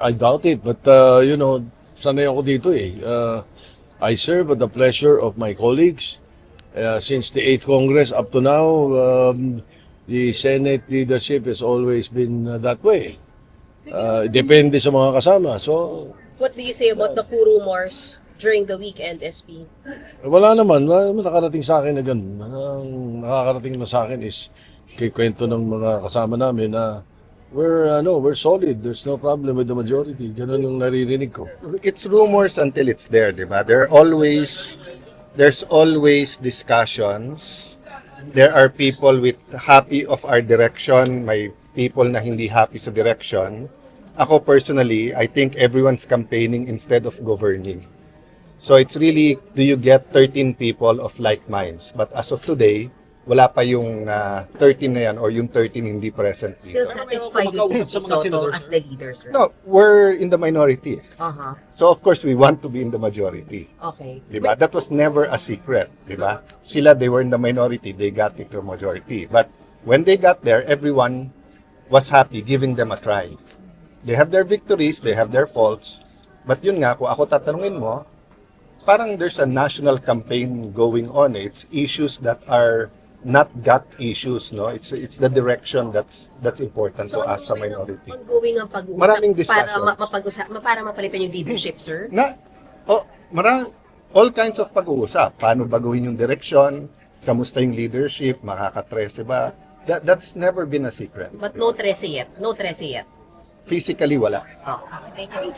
I doubt it, but sanay ako dito eh. I serve at the pleasure of my colleagues. Since the 8th Congress up to now, the Senate leadership has always been that way. Depende sa mga kasama. So, What do you say about the coup rumors during the weekend, SP? wala naman nakarating sa akin na ganun. Ang nakakarating na sa akin is kay kwento ng mga kasama namin na we're solid. There's no problem with the majority. Ganun yung naririnig ko. It's rumors until it's there, di ba? There's always discussions. There are people happy of our direction, may people na hindi happy sa direction. Ako personally, I think everyone's campaigning instead of governing. So it's really, do you get 13 people of like minds? But as of today, wala pa yung 13 na yan or yung 13 hindi present Still dito. satisfied with SP Soto as the leader, sir? No, we're in the minority. Uh-huh. So of course, we want to be in the majority. Okay. Diba? That was never a secret. Diba? Sila, they were in the minority. They got into a majority. But when they got there, everyone was happy giving them a try. They have their victories, they have their faults. But yun nga, kung ako tatanungin mo, parang there's a national campaign going on. It's issues that are not gut issues, no? It's the direction that's important to us sa minority. Ongoing ang pag-uusap Maraming para discussions. para mapalitan yung leadership, sir? All kinds of pag-uusap. Paano baguhin yung direction? Kamusta yung leadership? Makaka-13 ba? That's never been a secret. But no 13 yet. No 13 yet. Physically, wala. Oh. Thank you.